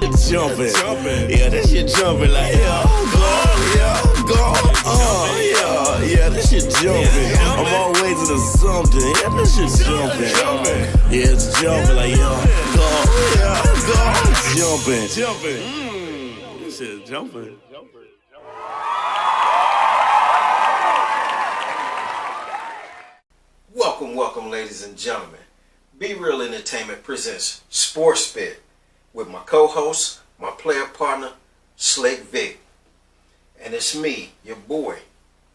Jumping, yeah, that shit jumping like yeah, that shit jumping. I'm always in something, yeah, that shit jumping. Yeah, it's jumping like jumping. This shit jumping. Welcome, ladies and gentlemen. Be Real Entertainment presents Sports Spit with my co-host, my player partner, Slick Vic. And it's me, your boy,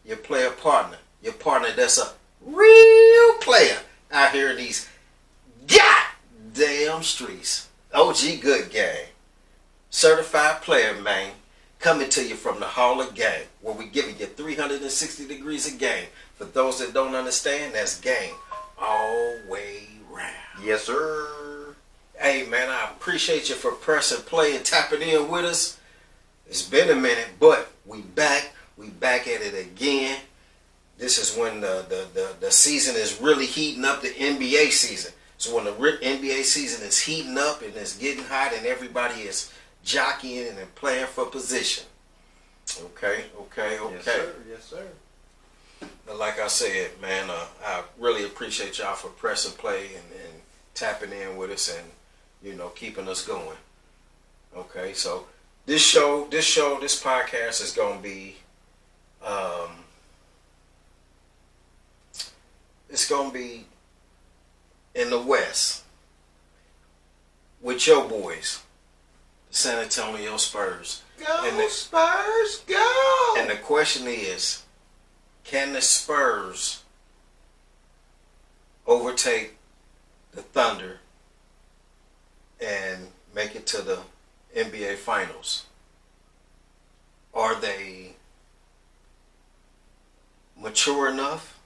your player partner, your partner that's a real player out here in these goddamn streets. OG Good Gang. Certified player, man. Coming to you from the Hall of Game, where we giving you 360 degrees of game. For those that don't understand, that's game all way round. Yes, sir. Hey, man, I appreciate you for pressing play and tapping in with us. It's been a minute, but we back. We back at it again. This is when the season is really heating up, the NBA season. So when the NBA season is heating up and it's getting hot and everybody is jockeying and playing for position. Okay. Yes, sir. But like I said, man, I really appreciate y'all for pressing play and tapping in with us and, keeping us going. Okay, so this podcast is going to be, it's going to be in the West with your boys, the San Antonio Spurs. Go Spurs, go! And the question is, can the Spurs overtake the Thunder and make it to the NBA Finals? Are they mature enough?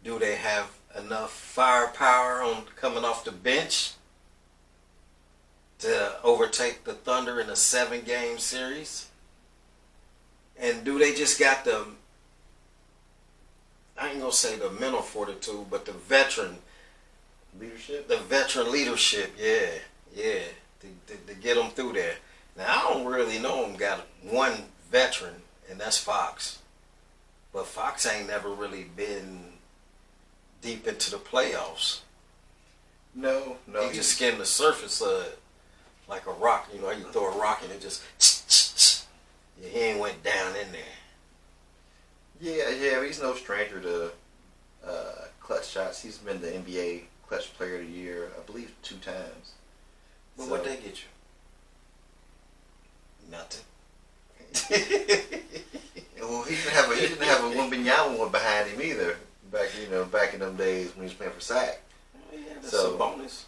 Do they have enough firepower on coming off the bench to overtake the Thunder in a 7-game series? And do they just got the, I ain't gonna say the mental fortitude, but the veteran leadership? The veteran leadership, yeah, to get them through there. Now, I don't really know them got one veteran, and that's Fox. But Fox ain't never really been deep into the playoffs. No. He just skimmed the surface of it like a rock. You know how you throw a rock and it just, yeah, he ain't went down in there. Yeah, he's no stranger to clutch shots. He's been the NBA Clutch Player of the Year, I believe, 2 times. But what'd they get you? Nothing. Well, he didn't have a Wemby one behind him either. Back in them days when he was playing for SAC. Yeah, that's a bonus.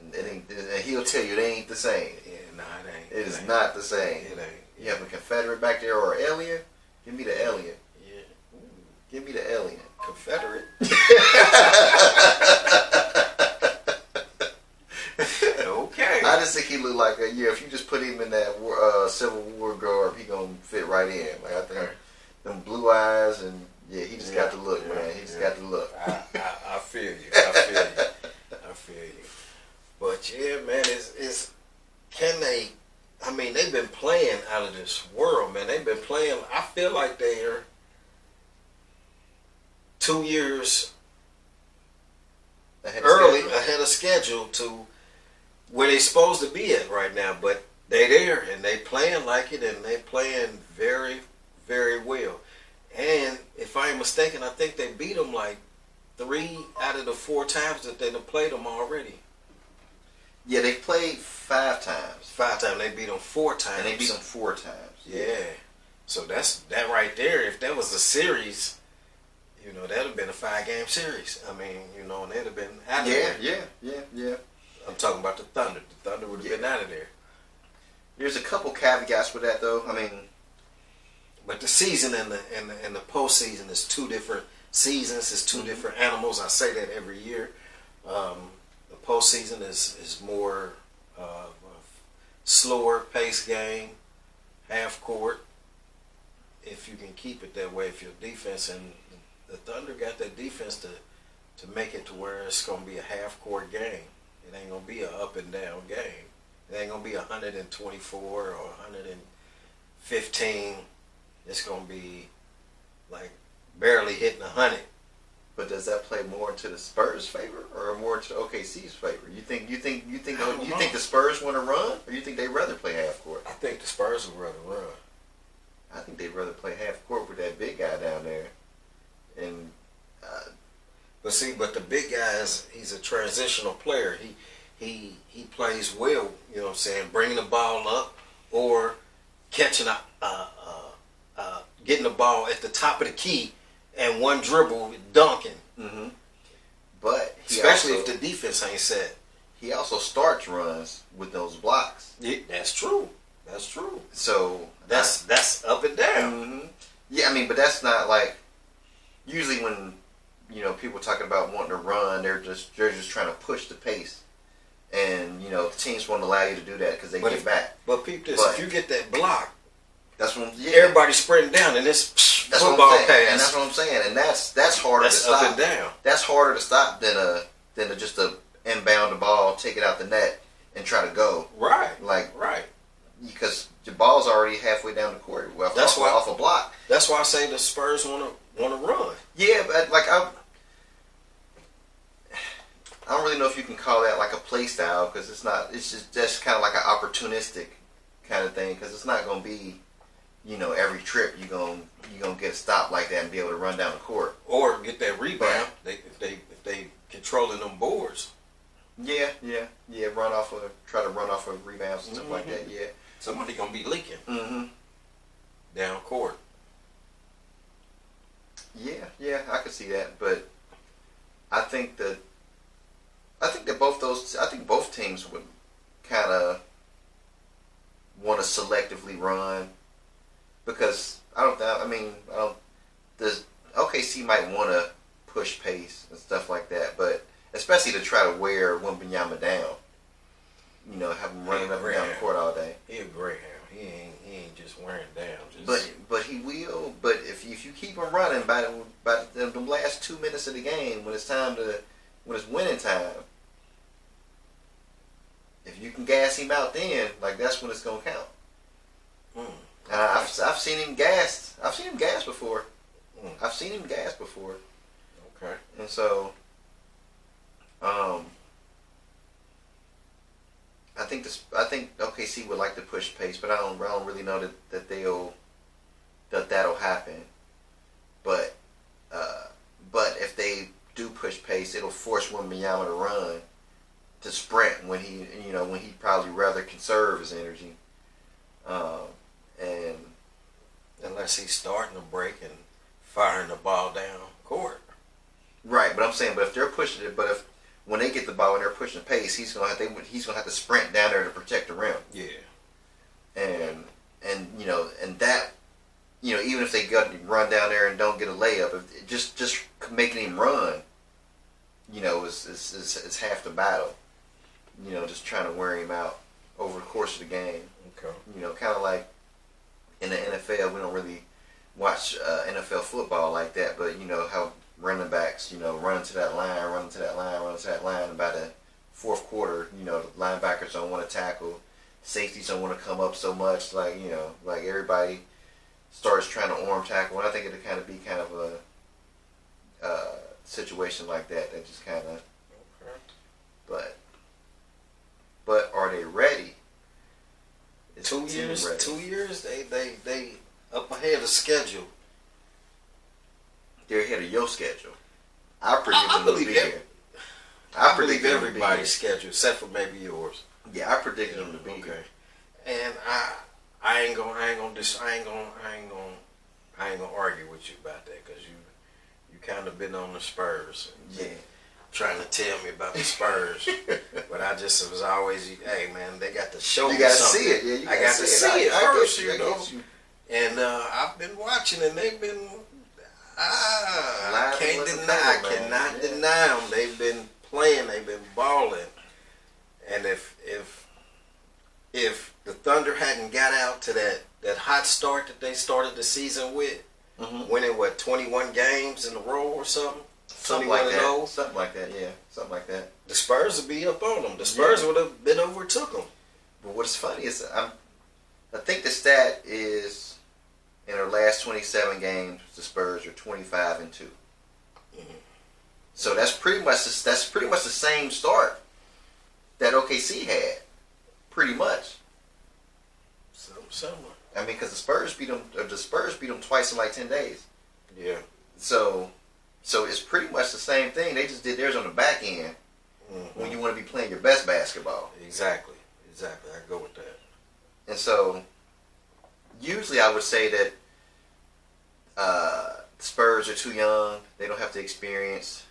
And he'll tell you it ain't the same. Yeah, nah, it ain't. It is not the same. It ain't. You have a Confederate back there or an alien? Give me the alien. Yeah. Give me the alien. Confederate. Okay. I just think he looked like if you just put him in that Civil War garb, he gonna fit right in. Like I think them blue eyes and he just got the look, man. He just got the look. I feel you. I feel you. But yeah, man, it's can they? I mean, they've been playing out of this world, man. They've been playing. I feel like they're 2 years ahead of schedule to where they're supposed to be at right now. But they there and they playing like it, and they playing very, very well. And if I ain't mistaken, I think they beat them like 3 out of the 4 times that they done played them already. Yeah, they played 5 times. 5 times. They beat them 4 times. And they beat them 4 times. Yeah. So that's that right there. If that was a series, that'd have been a 5-game series. I mean, and they'd have been out of there. Yeah. I'm talking about the Thunder. The Thunder would have been out of there. There's a couple caveats with that, though. I mean, but the season and the postseason is 2 different seasons. It's 2 different animals. I say that every year. The postseason is more slower pace game, half court. If you can keep it that way, if your defense and the Thunder got that defense to make it to where it's going to be a half court game. It ain't gonna be a up and down game. It ain't gonna be 124 or 115. It's gonna be like barely hitting 100. But does that play more into the Spurs' favor or more into OKC's favor? You think the Spurs want to run, or you think they'd rather play half court? I think the Spurs would rather run. I think they'd rather play half court with that big guy down there. And but the big guy he's a transitional player. He plays well. You know what I'm saying? Bringing the ball up or catching getting the ball at the top of the key. And one dribble dunking. Mm-hmm. But especially if the defense ain't set. He also starts runs with those blocks. Yeah, that's true. That's true. So that's up and down. Mm-hmm. Yeah, I mean, but that's not like usually when people talking about wanting to run, they're just trying to push the pace, and the teams won't allow you to do that because they get back. But peep this: if you get that block, that's what everybody's sprinting down, and it's football pass. And that's what I'm saying, and that's harder to stop. Up and down. That's harder to stop than just to inbound the ball, take it out the net, and try to go. Right. Right. Because the ball's already halfway down the court. Well, off a block. That's why I say the Spurs want to run. Yeah, but I don't really know if you can call that like a play style because it's not. It's just kind of like an opportunistic kind of thing because it's not going to be. Every trip you're gonna get a stop like that and be able to run down the court or get that rebound. If they controlling them boards. Yeah. Try to run off of rebounds and stuff like that. Yeah, somebody gonna be leaking. Mm-hmm. Down court. Yeah, I could see that, but I think that both teams would kind of want to selectively run. Because the OKC might want to push pace and stuff like that, but especially to try to wear Wembanyama down. Have him running up and down the court all day. He a greyhound. He ain't just wearing down. But he will. But if you keep him running by the last 2 minutes of the game when it's winning time, if you can gas him out then, that's when it's gonna count. I've seen him gassed. I've seen him gas before. Okay. And so, I think OKC would like to push pace, but I don't really know that'll happen. But if they do push pace, it'll force Wembanyama to run, to sprint when he probably rather conserve his energy. And unless he's starting to break and firing the ball down court. Right, but I'm saying, if they're pushing it, if when they get the ball and they're pushing the pace, he's gonna have to sprint down there to protect the rim. Yeah. And that even if they run down there and don't get a layup, just making him run, is half the battle. Just trying to wear him out over the course of the game. Okay. Kind of like in the NFL, we don't really watch NFL football like that, but how running backs, run to that line, and by the fourth quarter, the linebackers don't want to tackle, safeties don't want to come up so much, like everybody starts trying to arm tackle, and I think it'd kind of be kind of a situation like that just kind of, okay. But are they ready? 2 years. 2 years. They up ahead of schedule. They're ahead of your schedule. I predict them to be here. I believe everybody's schedule, except for maybe yours. Yeah, I predict them to be here. And I ain't gonna argue with you about that because you kind of been on the Spurs. Yeah. Trying to tell me about the Spurs, but I just was always, hey man, they got to show me something. You got to see it. Yeah, I got to see it first, you know. And I've been watching, and they've been. I cannot deny them. They've been playing. They've been balling. And if the Thunder hadn't got out to that hot start that they started the season with, winning 21 games in a row or something. Something 21 like and that. 0. Something like that. Yeah, something like that. The Spurs would be up on them. The Spurs would have been overtook them. But what's funny is I think the stat is in their last 27 games, the Spurs are 25 and 2. Mm-hmm. So that's pretty much the same start that OKC had, pretty much. Somewhere. I mean, because the Spurs beat them twice in like 10 days. Yeah. So it's pretty much the same thing. They just did theirs on the back end when you want to be playing your best basketball. Exactly. I go with that. And so, usually I would say that the Spurs are too young. They don't have the experience.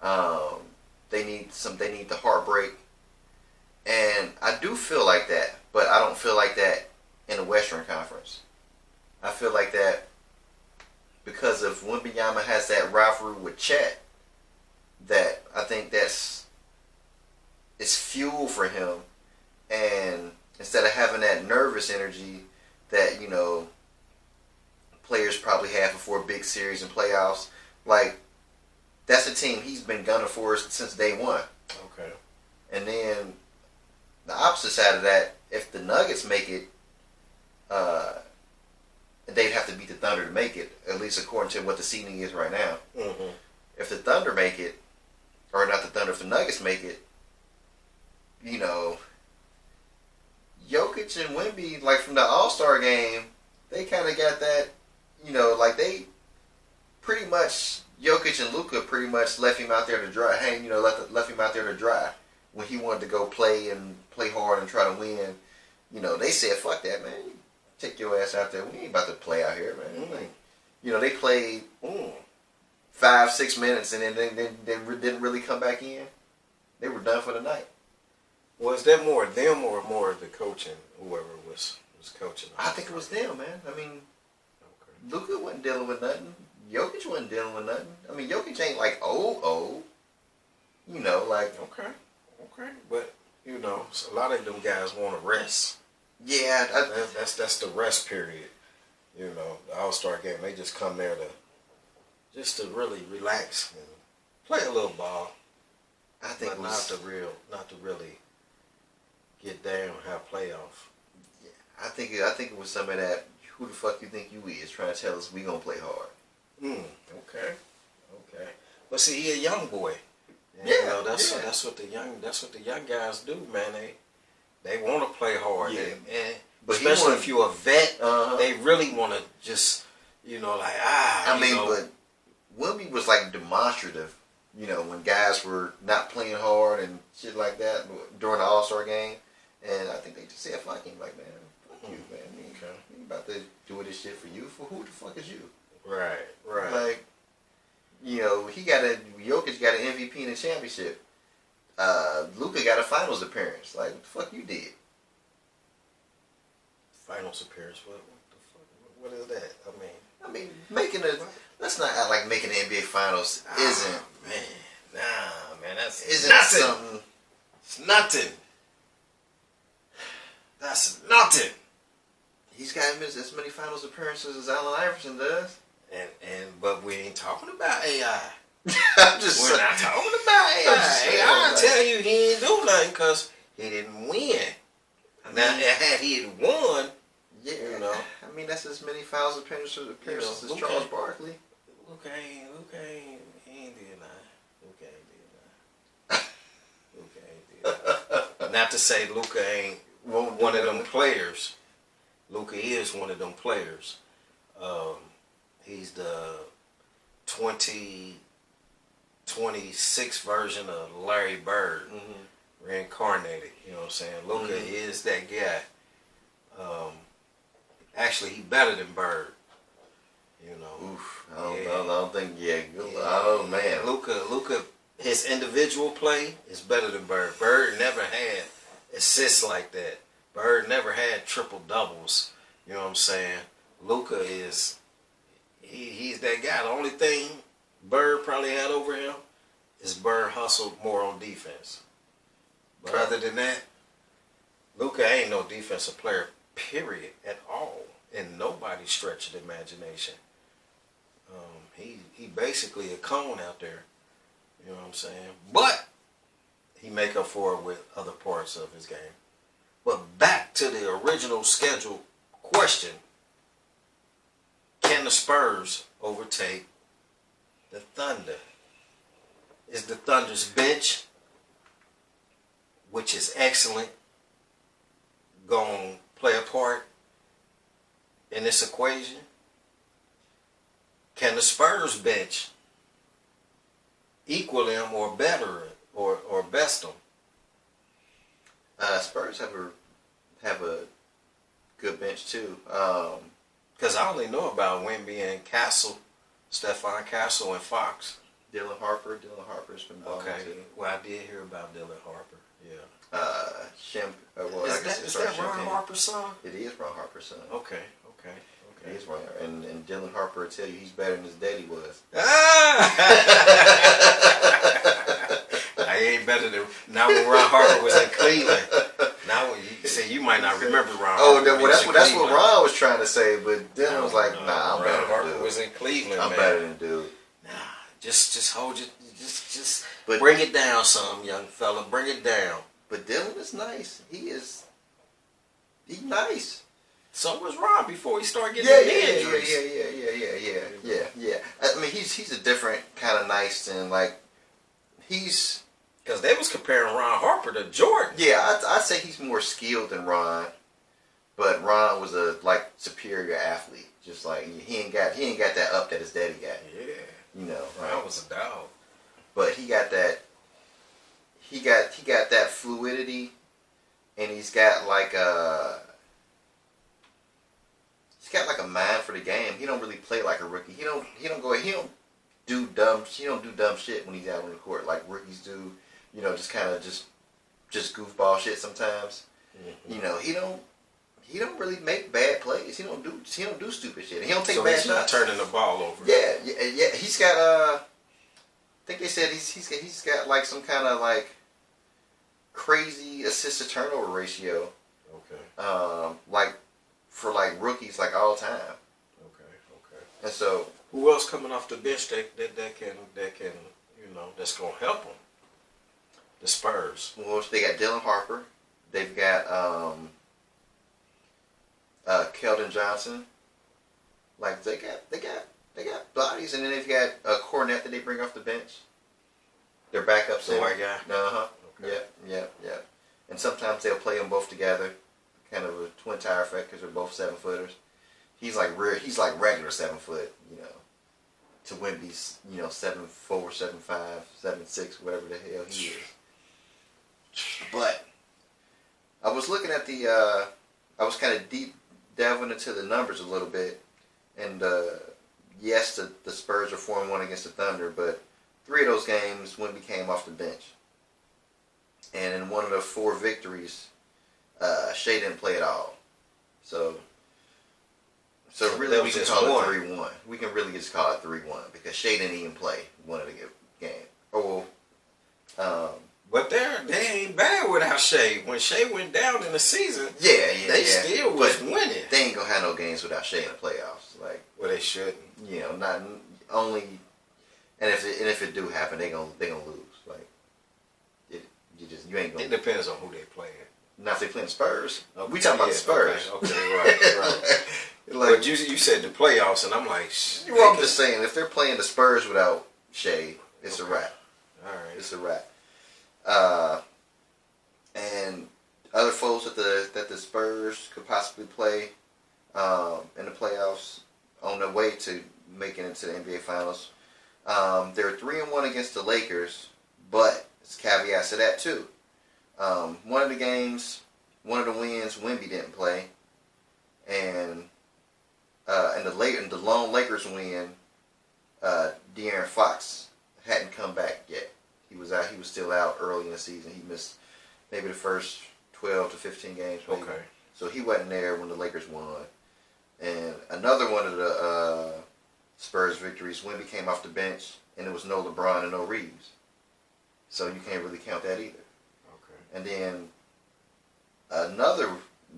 They need the heartbreak. And I do feel like that, but I don't feel like that in the Western Conference. I feel like that because of Wembanyama has that rivalry with Chet, that I think it's fuel for him. And instead of having that nervous energy that, players probably have before a big series and playoffs, like, that's a team he's been gunning for since day one. Okay. And then the opposite side of that, if the Nuggets make it, they'd have to beat the Thunder to make it, at least according to what the seeding is right now. Mm-hmm. If the Thunder make it, or not the Thunder, if the Nuggets make it, Jokic and Wemby, like from the All-Star game, they kind of got that, like they pretty much, Jokic and Luka pretty much left him out there to dry, left him out there to dry when he wanted to go play hard and try to win. They said, fuck that, man. Take your ass out there. We ain't about to play out here, man. Like, they played 5-6 minutes and then they didn't really come back in. They were done for the night. Was that more them or more of the coaching, whoever was coaching? I think it was them, man. I mean, Luka wasn't dealing with nothing. Jokic wasn't dealing with nothing. I mean, Jokic ain't like old. Like... Okay. But, a lot of them guys want to rest. Yeah. That's the rest period. The All-Star game, they just come there to really relax and play a little ball. I think but not to really get down and have playoff. Yeah, I think it was some of that. Who the fuck you think you is trying to tell us we gonna play hard? Okay. But see, he a young boy. And, that's what the young guys do, man. They want to play hard. Yeah. And but especially if you're a vet, they really want to just but Wemby was like demonstrative. When guys were not playing hard and shit like that during the All-Star game. And I think they just said, fuck him. Like, man, fuck you, man. You ain't about to do this shit for you. For who the fuck is you? Right. Like, Jokic got an MVP in the championship. Luka got a finals appearance. Like, what the fuck you did? Finals appearance? What the fuck? What is that? I mean, let's not act like making the NBA finals isn't. Man, that's isn't nothing. Something. It's nothing. That's nothing. He's got as many finals appearances as Allen Iverson does. But we ain't talking about AI. I'm just We're not talking about AI. AI tell you he ain't do nothing because he didn't win. Now, had he had won, I mean, that's as many finals appearances as Charles Barkley. Luka ain't did nothing. Luka ain't did nothing. Not to say Luka ain't one of them players. Luka is one of them players. He's the 26th version of Larry Bird, reincarnated. You know what I'm saying? Luka is that guy. Actually, he better than Bird. Oof. I don't think. Yeah. Oh man. Luka, his individual play is better than Bird. Bird never had assists like that. Bird never had triple doubles. You know what I'm saying? Luka is. He's that guy. The only thing Bird probably had over him is Bird hustled more on defense. But other than that, Luka ain't no defensive player, period, at all. And nobody stretched the imagination. He basically a cone out there. You know what I'm saying? But he make up for it with other parts of his game. But back to the original scheduled question. Can the Spurs overtake the Thunder? Is the Thunder's bench, which is excellent, going to play a part in this equation? Can the Spurs bench equal them or better or best them? Spurs have a good bench too. Because I only know about Wemby and Castle, Stephon Castle and Fox. Dylan Harper's been balling too. Well, I did hear about Dylan Harper. Yeah. Is that Ron Harper's son? It is Ron Harper's son. Okay. It is Ron, and Dylan Harper will tell you he's better than his daddy was. I ain't better than now when Ron Harper was in Cleveland. Now when you say you might not remember Ron. That's what Ron was trying to say, but Dylan was like, "Nah, I'm better than Harper dude. Was in Cleveland. I'm better than dude." Nah, just hold it. Just But bring it down, some young fella. Bring it down. But Dylan is nice. He's nice. So was Ron before he started getting injuries. Yeah. I mean, he's a different kind of nice than like he's. Because they was comparing Ron Harper to Jordan. Yeah, I'd say he's more skilled than Ron, but Ron was a superior athlete. Just like he ain't got that up that his daddy got. Yeah, you know, Ron was a dog. But he got that. He got that fluidity, and he's got like a mind for the game. He don't really play like a rookie. He don't do dumb shit when he's out on the court like rookies do. You know, just kind of just goofball shit sometimes. Mm-hmm. You know, he don't really make bad plays. He don't do stupid shit. He don't take bad shots. Turning the ball over. Yeah. He's got I think they said he's got like some kind of like crazy assist to turnover ratio. Okay. Like for like rookies like all time. Okay. And so who else coming off the bench that can that's gonna help them? The Spurs. Well, they got Dylan Harper. They've got Keldon Johnson. Like they got bodies, and then they've got a Cornet that they bring off the bench. Their backup center. The white guy. Okay. Yep. And sometimes they'll play them both together, kind of a twin tire effect because they're both 7-footers. He's like regular 7 foot, to Wemby's 7'4", 7'5", 7'6", whatever the hell he is. But I was looking at I was kind of deep delving into the numbers a little bit, and yes, the Spurs are 4-1 against the Thunder, but 3 of those games Wemby came off the bench, and in one of the 4 victories, Shea didn't play at all. So really we can call it 3-1. We can really just call it 3-1 because Shea didn't even play one of the game. But they ain't bad without Shea. When Shea went down in the season, they still was winning. They ain't gonna have no games without Shea in the playoffs. Like, well, they shouldn't. Not only. And if it do happen, they gonna lose. Like, you ain't gonna. It depends on who they playing. Now if they playing the Spurs, we talking about the Spurs. Okay, right. Like, but you said the playoffs, and I'm like, well, I'm just saying, if they're playing the Spurs without Shea, it's a wrap. All right, it's a wrap. And other foes that the Spurs could possibly play in the playoffs on their way to making it to the NBA Finals. They're 3-1 against the Lakers, but there's caveats to that too. One of the games, one of the wins, Wemby didn't play, and the lone Lakers win, De'Aaron Fox hadn't come back yet. He was out. He was still out early in the season. He missed maybe the first 12 to 15 games. Maybe. Okay. So he wasn't there when the Lakers won. And another one of the Spurs victories, Wemby came off the bench, and it was no LeBron and no Reeves. So you can't really count that either. Okay. And then another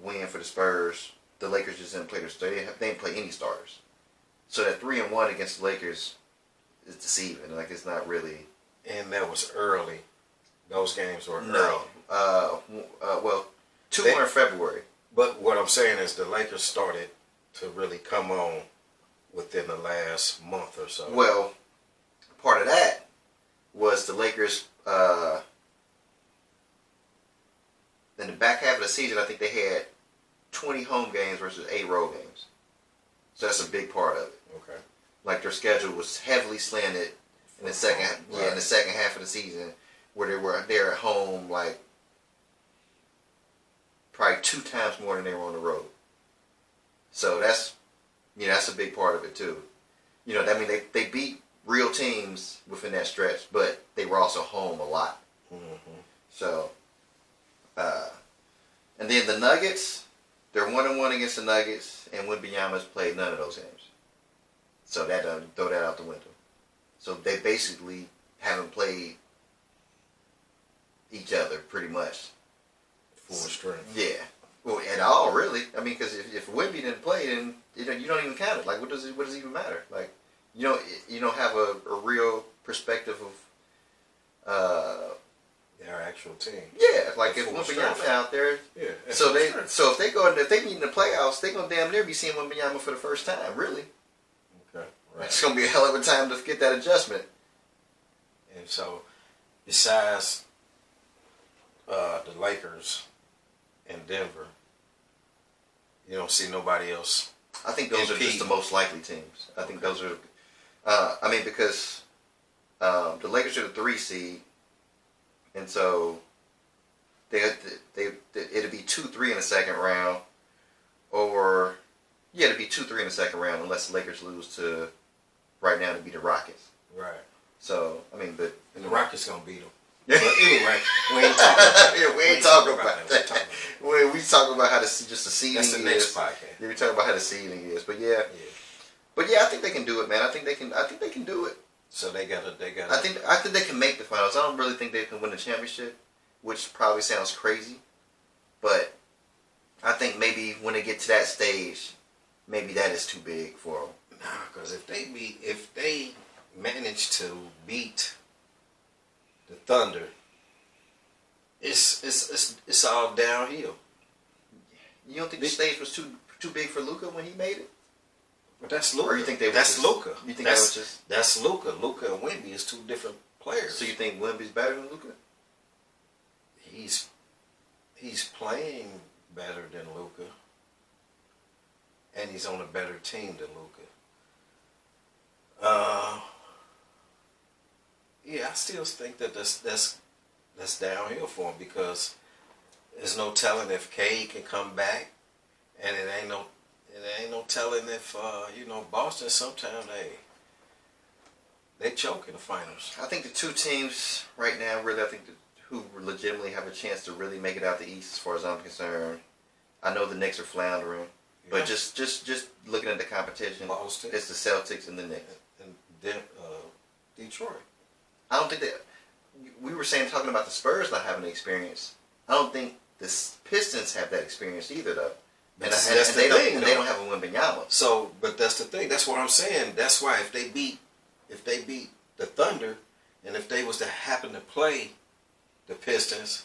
win for the Spurs, the Lakers just didn't play their starters. They didn't play any starters. So that 3-1 against the Lakers is deceiving. Like, it's not really And that was early. Those games were No. early. Well, two were in February. But what I'm saying is the Lakers started to really come on within the last month or so. Well, part of that was the Lakers. In the back half of the season, I think they had 20 home games versus 8 road games. So that's a big part of it. Okay. Like their schedule was heavily slanted in the second, Right. in the second half of the season, where they're at home like probably 2 times more than they were on the road. So that's that's a big part of it too. I mean they beat real teams within that stretch, but they were also home a lot. Mm-hmm. So, and then the Nuggets, they're 1-1 against the Nuggets, and Wembanyama's played none of those games. So that throw that out the window. So they basically haven't played each other pretty much. Full strength. Yeah. Well, at all, really. I mean, because if Wemby didn't play, then you don't even count it. Like, what does it even matter? Like, you don't have a real perspective of Their actual team. yeah. Like if Full Wembanyama strength. out there, Yeah. so if they meet in the playoffs, they gonna damn near be seeing Wembanyama for the first time. Really, Okay. Right. it's gonna be a hell of a time to get that adjustment. And so, besides the Lakers and Denver, you don't see nobody else. I think those are just the most likely teams. I think those are. I mean, because the Lakers are the 3 seed, and so it'd be 2-3 in the second round, or it'd be 2-3 in the second round unless the Lakers lose to right now to be the Rockets. Right. So I mean, but And the Rockets gonna beat them. Yeah. But anyway, we ain't talking about that. Yeah, we ain't talking about that. We talking about how just the seeding That's the is. next podcast. Yeah, we talking about how the seeding is, but yeah, I think they can do it, man. I think they can do it. So they gotta. I think they can make the finals. I don't really think they can win the championship, which probably sounds crazy, but I think maybe when they get to that stage, maybe that is too big for them. Nah, because if they manage to beat the Thunder, it's all downhill. You don't think the stage was too big for Luka when he made it? But that's Luka. Or you think they were that's just- Luka. you think that was just- that's Luka. Luka and Wemby is 2 different players. So you think Wemby's better than Luka? He's playing better than Luka, and he's on a better team than Luka. Yeah, I still think that that's downhill for him because there's no telling if Cade can come back, and it ain't no telling if Boston sometimes they choke in the finals. I think the 2 teams right now, really, who legitimately have a chance to really make it out the East, as far as I'm concerned. I know the Knicks are floundering, but Yeah. just looking at the competition, Boston. it's the Celtics and the Knicks. And then Detroit. I don't think that we were talking about the Spurs not having the experience. I don't think the Pistons have that experience either, though. And That's they the don't. thing, And they though. don't have a Wembanyama. So, but that's the thing. That's what I'm saying. That's why if they beat the Thunder, and if they was to happen to play the Pistons,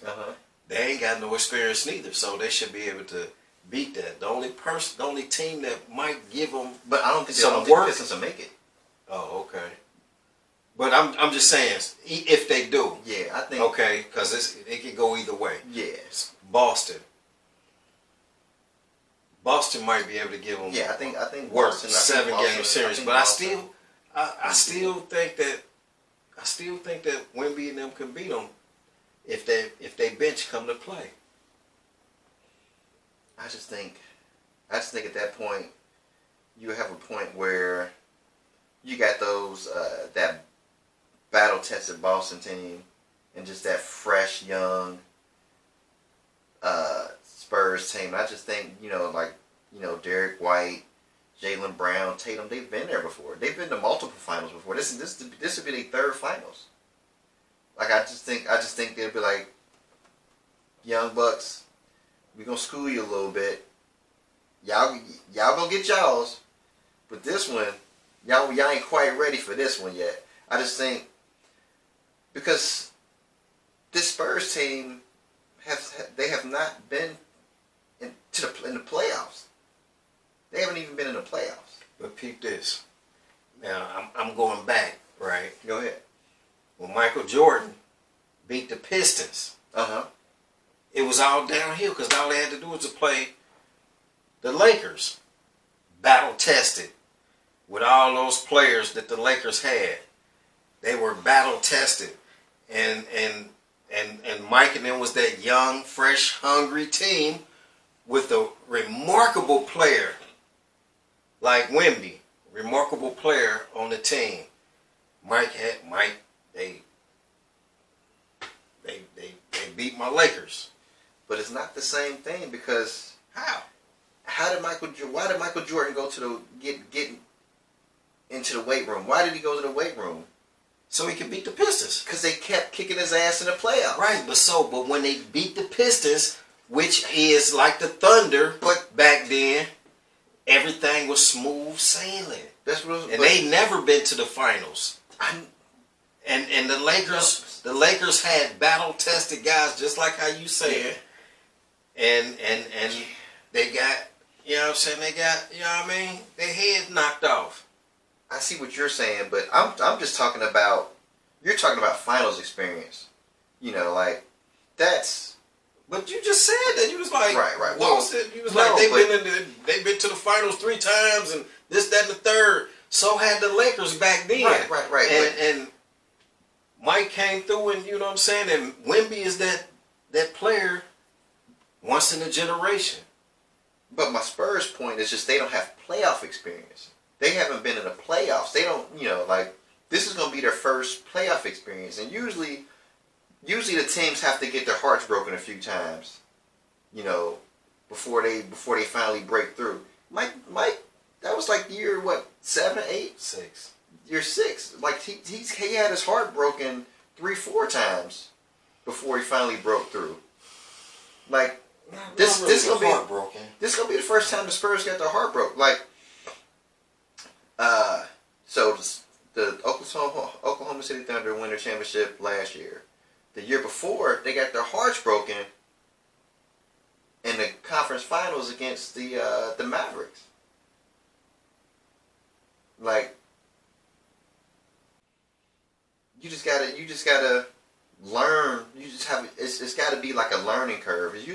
they ain't got no experience neither. So they should be able to beat that. The only team that might give them. But I don't think Some the work. Pistons will make it. Oh, okay. But I'm just saying if they do. Yeah, I think. Okay, because it could go either way. Yeah. Boston might be able to give them. Yeah, I think work Boston, 7-game series, but I still think that Wemby and them can beat them if they bench come to play. I just think at that point you have a point where you got those that battle tested Boston team and just that fresh young Spurs team. I just think Derek White, Jaylen Brown, Tatum, they've been there before. They've been to multiple finals before. This would be their 3rd finals. Like I just think they'd be like, young bucks, we gonna school you a little bit. Y'all gonna get y'all's, but this one, y'all ain't quite ready for this one yet. I just think because this Spurs team have not been in the playoffs. They haven't even been in the playoffs. But peep this. Now I'm going back, right? Go ahead. When Michael Jordan beat the Pistons, it was all downhill because all they had to do was to play the Lakers, battle tested with all those players that the Lakers had. They were battle tested, and Mike and them was that young, fresh, hungry team with a remarkable player like WEMBY, remarkable player on the team. They beat my Lakers. But it's not the same thing because why did Michael Jordan go to get into the weight room? Why did he go to the weight room? So he could beat the Pistons. Because they kept kicking his ass in the playoffs. Right, but when they beat the Pistons, which is like the Thunder, but back then, everything was smooth sailing. They never been to the finals. And the Lakers had battle tested guys just like how you said. And they got, you know what I'm saying, they got, you know what I mean, their head knocked off. I see what you're saying, but I'm just talking about, you're talking about finals experience. You know, like, that's... But you just said that. You was like, right. Lost it. You was like, they've been to the finals 3 times and this, that, and the third. So had the Lakers back then. Right. And Mike came through and, you know what I'm saying, and WEMBY is that player once in a generation. But my Spurs point is just they don't have playoff experience. They haven't been in the playoffs. They don't, you know, like, this is going to be their first playoff experience. And usually the teams have to get their hearts broken a few times, you know, before they finally break through. Mike, that was like year, what, 7 or 8? 6. Year 6. Like, he had his heart broken 3-4 times before he finally broke through. Like, this gonna be the first time the Spurs got their heart broke. Like, so the Oklahoma City Thunder won their championship last year. The year before, they got their hearts broken in the conference finals against the Mavericks. Like, you just gotta learn. It's gotta be like a learning curve. It's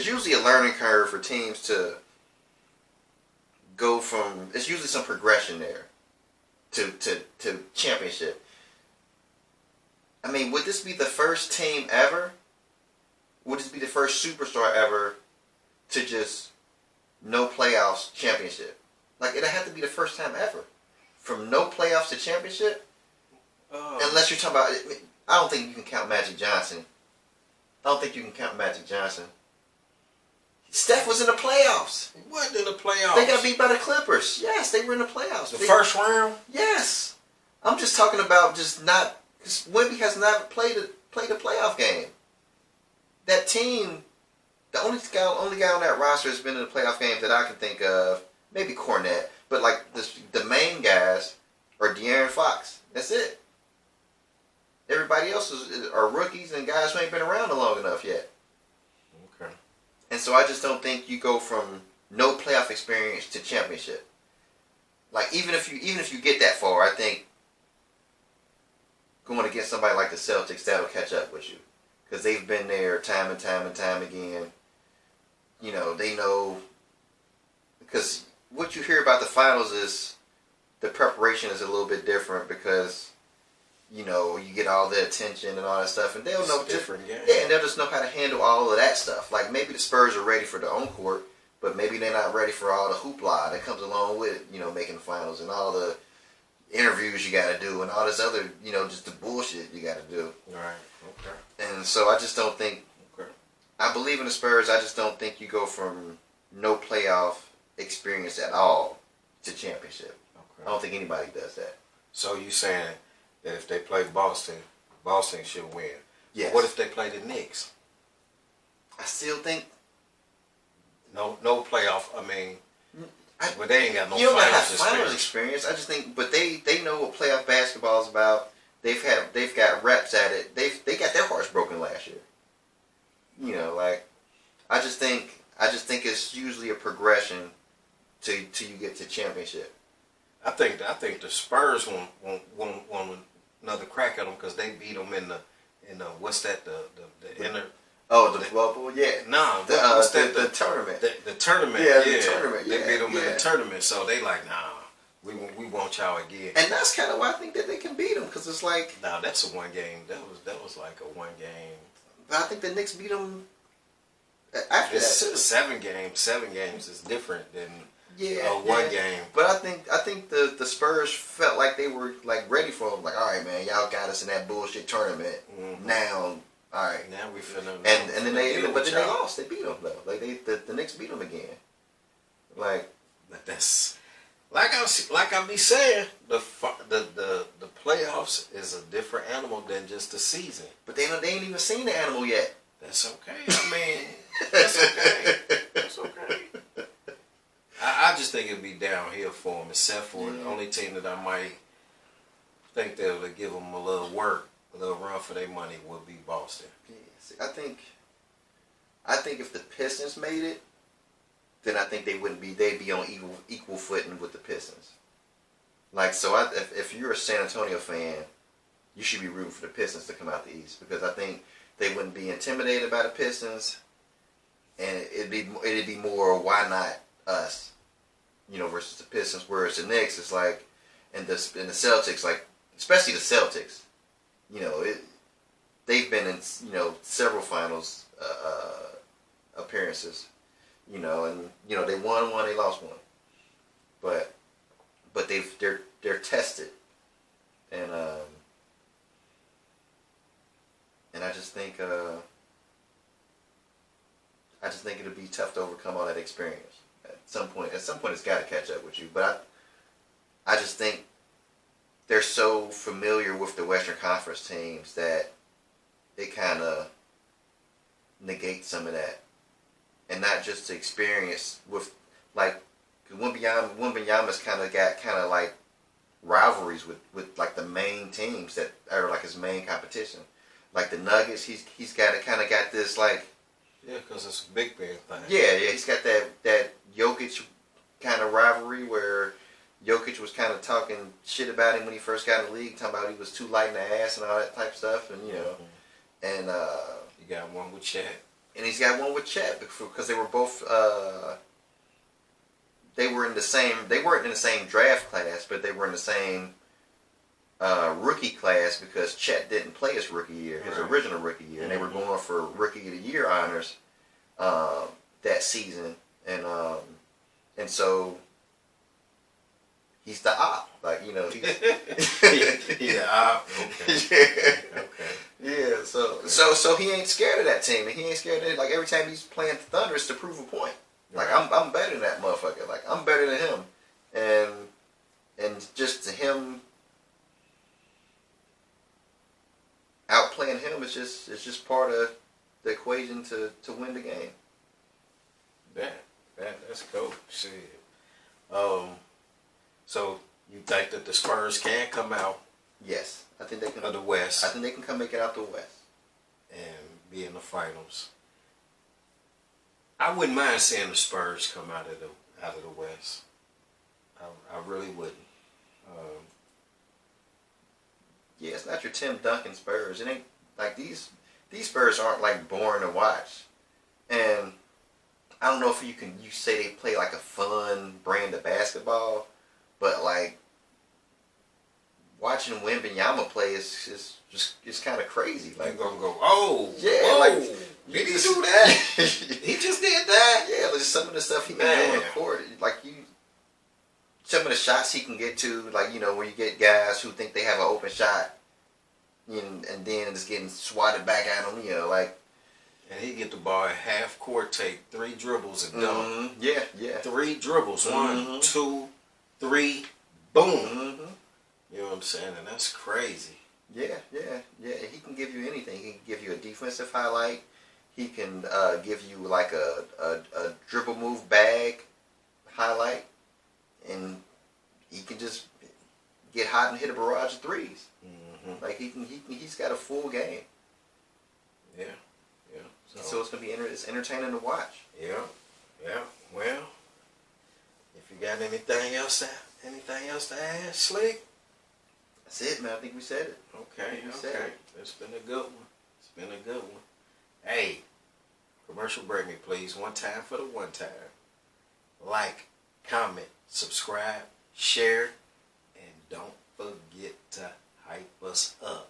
usually a learning curve for teams to go from. It's usually some progression there to championship. I mean, would this be the first team ever? Would this be the first superstar ever to just no playoffs championship? Like, it'd have to be the first time ever. From no playoffs to championship? Unless you're talking about... I don't think you can count Magic Johnson. Steph was in the playoffs. He wasn't in the playoffs. They got beat by the Clippers. Yes, they were in the playoffs. The first round? Yes. I'm just talking about just not... Because WEMBY has never played a playoff game. That team... The only guy on that roster has been in the playoff games that I can think of, maybe Cornette, but like the main guys are De'Aaron Fox. That's it. Everybody else are rookies and guys who ain't been around long enough yet. Okay. And so I just don't think you go from no playoff experience to championship. Like, even if you get that far, I think going against somebody like the Celtics, that'll catch up with you. Because they've been there time and time again. You know, they know. Because what you hear about the finals is the preparation is a little bit different because, you know, you get all the attention and all that stuff. And they'll know different, yeah. Yeah, and they'll just know how to handle all of that stuff. Like, maybe the Spurs are ready for the on court, but maybe they're not ready for all the hoopla that comes along with, you know, making the finals and all the interviews you got to do and all this other, you know, just the bullshit you got to do. Right. Okay. And so I just don't think. Okay. I believe in the Spurs. I just don't think you go from no playoff experience at all to championship. Okay. I don't think anybody does that. So you saying that if they play Boston should win? Yes. What if they play the Knicks? I still think no playoff. I mean. But they ain't got no you don't have finals finals experience. I just think, but they know what playoff basketball is about. they've got reps at it. They got their hearts broken last year. You know, like I just think it's usually a progression to you get to championship. I think the Spurs want another crack at them because they beat them in the what's that the inner. Oh, the bubble, yeah. Nah, what's that? The tournament. The tournament. Yeah, the tournament. They Yeah, beat them in yeah. the tournament, so they like, nah, we want y'all again. And that's kind of why I think that they can beat them, because it's like. Nah, that's a one game. That was like a one game. But I think the Knicks beat them after It's that. 7 games. 7 games is different than one game. But I think the Spurs felt like they were like ready for them. Like, all right, man, y'all got us in that bullshit tournament. Mm-hmm. Now. All right. Now we finna. And then they lost. They beat them though. Like the Knicks beat them again. Like, but that's like I be saying, the playoffs is a different animal than just the season. But they ain't even seen the animal yet. That's okay. I mean, that's okay. That's okay. I just think it'd be downhill for them, except for the only team that I might think that would give them a little work. A little run for their money would be Boston. Yeah, see, I think if the Pistons made it, then I think they'd be on equal footing with the Pistons. Like, so if you're a San Antonio fan, you should be rooting for the Pistons to come out the East, because I think they wouldn't be intimidated by the Pistons, and it'd be more, why not us, you know, versus the Pistons. Whereas the Knicks is like, and the Celtics, like, especially the Celtics. You know, they've been in, you know, several finals appearances, you know, and you know they won one, they lost one, but they're tested, and I just think it'll be tough to overcome all that experience. At some point, it's got to catch up with you. But I just think they're so familiar with the Western Conference teams that it kind of negates some of that. And not just the experience with, like, because Wembanyama's kind of like rivalries with like the main teams that are like his main competition. Like the Nuggets, he's got this like. Yeah, because it's a big man thing. Yeah, he's got that Jokic kind of rivalry where Jokic was kind of talking shit about him when he first got in the league, talking about he was too light in the ass and all that type of stuff, and you know, and you got one with Chet, and he's got one with Chet because they were both they weren't in the same draft class, but they were in the same rookie class because Chet didn't play his rookie year, his original rookie year, and they were going for rookie of the year honors that season, and so. He's the op, like, you know. He's the op. Okay. Yeah. So he ain't scared of that team, and he ain't scared of it. Like every time he's playing the Thunder, it's to prove a point. Like I'm better than that motherfucker. Like I'm better than him, and just to him outplaying him is just part of the equation to win the game. That's cool. Shit. So you think that the Spurs can come out? Yes, I think they can. Of the West. I think they can come make it out the West and be in the finals. I wouldn't mind seeing the Spurs come out of the West. I really wouldn't. Yeah, it's not your Tim Duncan Spurs. It ain't like these Spurs aren't like boring to watch, and I don't know if you say they play like a fun brand of basketball. But like watching Wembanyama play is kind of crazy. Like you're gonna go, oh yeah, whoa, like did he do that? He just did that. Yeah, like some of the stuff he can do on the court, like some of the shots he can get to, like you know, where you get guys who think they have an open shot, and then it's getting swatted back at them, you know, like. And he get the ball at half court, take 3 dribbles and dunk. Mm-hmm. Yeah. 3 dribbles, Mm-hmm. 1, 2, 3, boom. Mm-hmm. You know what I'm saying? And that's crazy. Yeah. He can give you anything. He can give you a defensive highlight. He can give you like a dribble move bag highlight, and he can just get hot and hit a barrage of threes. Mm-hmm. Like he's got a full game. Yeah. So it's gonna be it's entertaining to watch. Yeah. Well, if you got anything else to add, Slick? That's it, man. I think we said it. Okay. It's been a good one. Hey, commercial break me, please. One time for the one time. Like, comment, subscribe, share, and don't forget to hype us up.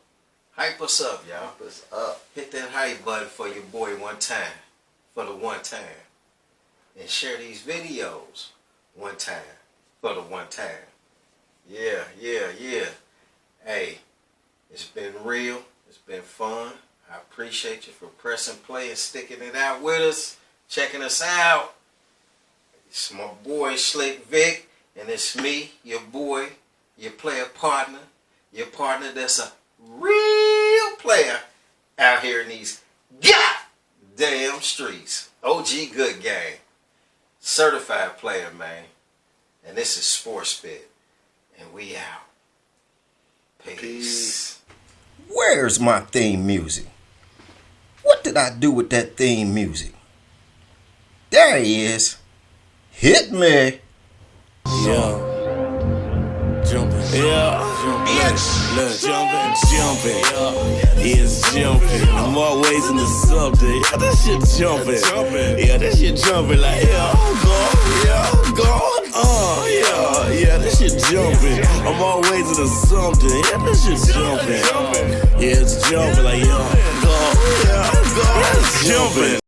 Hype us up, y'all. Hype us up. Hit that hype button for your boy one time. For the one time. And share these videos one time. For the one time. Yeah. Hey, it's been real. It's been fun. I appreciate you for pressing play and sticking it out with us. Checking us out. It's my boy Slick Vic. And it's me, your boy, your player partner. Your partner that's a real player out here in these goddamn streets. OG Good Game. Certified player, man. And this is Sports Spit. And we out. Peace. Where's my theme music? What did I do with that theme music? There he is. Hit me. Yeah. Jumping. Look, jumping. It's jumping. More ways into something. Yeah, that shit jumping. Yeah, that shit jumping. Like, go. Yeah, that shit jumping. I'm always into something. Yeah, that shit jumping. Yeah, it's jumping. Like, go. It's jumping.